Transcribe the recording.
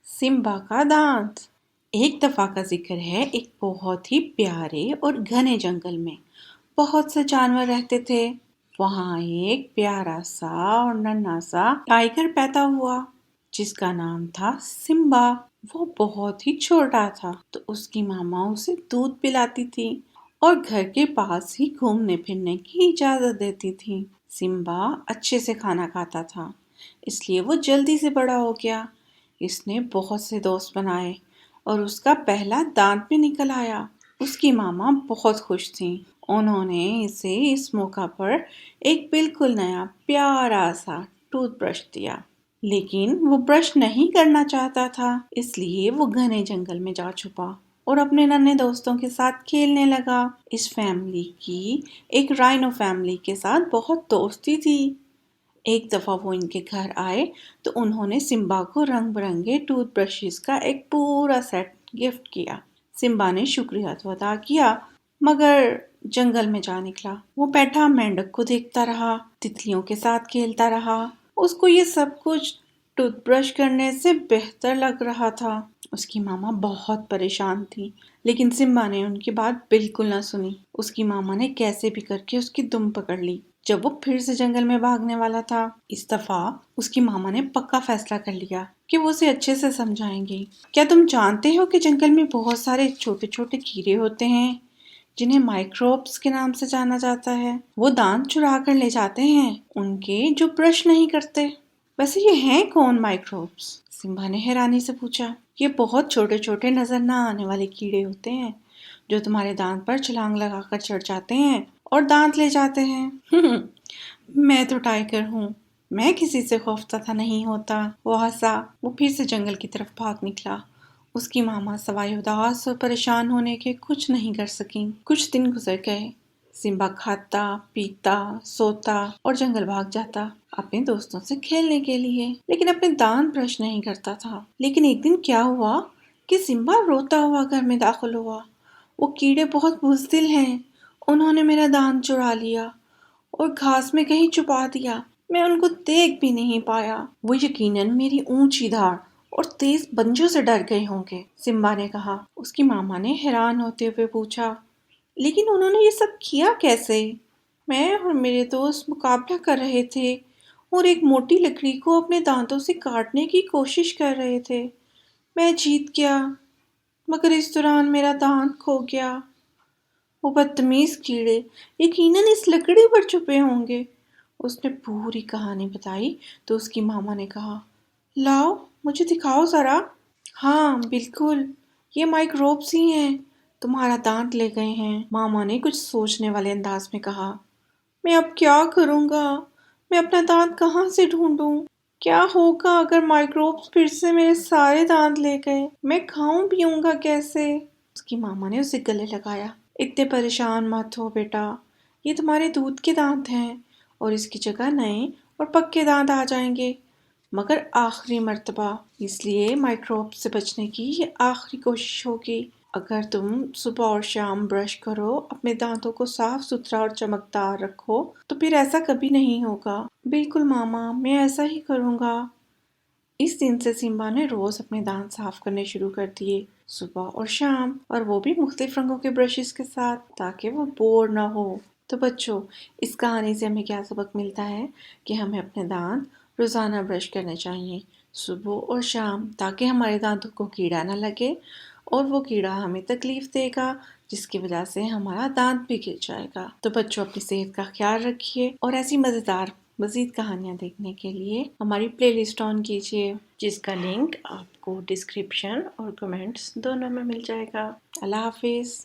Simba का दांत। एक दफा का जिक्र है, एक बहुत ही प्यारे और घने जंगल में बहुत से जानवर रहते थे। वहां एक प्यारा सा और नन्हा सा टाइगर पैदा हुआ जिसका नाम था सिम्बा। वो बहुत ही छोटा था तो उसकी मामा उसे दूध पिलाती थी और घर के पास ही घूमने फिरने की इजाजत देती थी। सिम्बा अच्छे से खाना खाता था, इसलिए वो जल्दी से बड़ा हो गया। इसने बहुत से दोस्त बनाए और उसका पहला दांत भी निकल आया। उसकी मामा बहुत खुश थी। उन्होंने इसे इस मौका पर एक बिल्कुल नया प्यारा सा टूथब्रश दिया। लेकिन वो ब्रश नहीं करना चाहता था, इसलिए वो घने जंगल में जा छुपा और अपने नन्हे दोस्तों के साथ खेलने लगा। इस फैमिली की एक राइनो फैमिली के साथ बहुत दोस्ती थी। एक दफा वो इनके घर आए तो उन्होंने सिम्बा को रंग बिरंगे टूथब्रशेस का एक पूरा सेट गिफ्ट किया। सिम्बा ने शुक्रिया तो अदा किया, मगर जंगल में जा निकला। वो बैठा मेंढक को देखता रहा, तितलियों के साथ खेलता रहा। उसको ये सब कुछ टूथब्रश करने से बेहतर लग रहा था। उसकी मामा बहुत परेशान थी, लेकिन सिम्बा ने उनकी बात बिल्कुल ना सुनी। उसकी मामा ने कैसे भी करके उसकी दुम पकड़ ली जब वो फिर से जंगल में भागने वाला था। इस दफा उसकी मामा ने पक्का फैसला कर लिया कि वो उसे अच्छे से समझाएंगे। क्या तुम जानते हो कि जंगल में बहुत सारे छोटे छोटे कीड़े होते हैं जिन्हें माइक्रोब्स के नाम से जाना जाता है। वो दांत चुरा कर ले जाते हैं उनके जो ब्रश नहीं करते। वैसे ये हैं कौन माइक्रोब्स? सिम्बा ने हैरानी से पूछा। ये बहुत छोटे छोटे नजर ना आने वाले कीड़े होते हैं जो तुम्हारे दांत पर छलांग लगाकर चढ़ जाते हैं और दांत ले जाते हैं। मैं तो टाइगर हूँ, मैं किसी से खौफज़दा नहीं होता। वो हंसा। वो फिर से जंगल की तरफ भाग निकला। उसकी मामा सवाई उदास और परेशान होने के कुछ नहीं कर सकी। कुछ दिन गुजर गए। सिम्बा खाता, पीता, सोता और जंगल भाग जाता अपने दोस्तों से खेलने के लिए, लेकिन अपने दांत ब्रश नहीं करता था। लेकिन एक दिन क्या हुआ कि सिम्बा रोता हुआ घर में दाखिल हुआ। वो कीड़े बहुत बुज़दिल हैं, उन्होंने मेरा दांत चुरा लिया और घास में कहीं छुपा दिया। मैं उनको देख भी नहीं पाया। वो यकीनन मेरी ऊंची धार और तेज पंजों से डर गए होंगे, सिम्बा ने कहा। उसकी मामा ने हैरान होते हुए पूछा, लेकिन उन्होंने ये सब किया कैसे? मैं और मेरे दोस्त मुकाबला कर रहे थे और एक मोटी लकड़ी को अपने दांतों से काटने की कोशिश कर रहे थे। मैं जीत गया, मगर इस दौरान मेरा दांत खो गया। वो बदतमीज कीड़े यकीनन इस लकड़ी पर छुपे होंगे। उसने पूरी कहानी बताई तो उसकी मामा ने कहा, लाओ मुझे दिखाओ जरा। हाँ बिल्कुल, ये माइक्रोब्स ही हैं, तुम्हारा दांत ले गए हैं, मामा ने कुछ सोचने वाले अंदाज में कहा। मैं अब क्या करूँगा? मैं अपना दांत कहाँ से ढूंढूं? क्या होगा अगर माइक्रोब्स फिर से मेरे सारे दांत ले गए? मैं खाऊं पीऊंगा कैसे? उसकी मामा ने उसे गले लगाया। इतने परेशान मत हो बेटा, ये तुम्हारे दूध के दांत हैं और इसकी जगह नए और पक्के दांत आ जाएंगे, मगर आखिरी मर्तबा। इसलिए माइक्रोब से बचने की ये आखिरी कोशिश होगी। अगर तुम सुबह और शाम ब्रश करो, अपने दांतों को साफ सुथरा और चमकदार रखो, तो फिर ऐसा कभी नहीं होगा। बिल्कुल मामा, मैं ऐसा ही करूँगा। इस दिन से सिम्बा ने रोज अपने दांत साफ करने शुरू कर दिए, सुबह और शाम, और वो भी मुख्तलिफ रंगों के ब्रशेस के साथ, ताकि वो बोर ना हो। तो बच्चों, इस कहानी से हमें क्या सबक मिलता है कि हमें अपने दांत रोजाना ब्रश करने चाहिए, सुबह और शाम, ताकि हमारे दांतों को कीड़ा ना लगे और वो कीड़ा हमें तकलीफ देगा, जिसकी वजह से हमारा दांत भी गिर जाएगा। तो बच्चों, अपनी सेहत का ख्याल रखिए और ऐसी मज़ेदार मज़ीद कहानियाँ देखने के लिए हमारी प्लेलिस्ट ऑन कीजिए, जिसका लिंक आपको डिस्क्रिप्शन और कमेंट्स दोनों में मिल जाएगा। अल्लाह हाफिज़।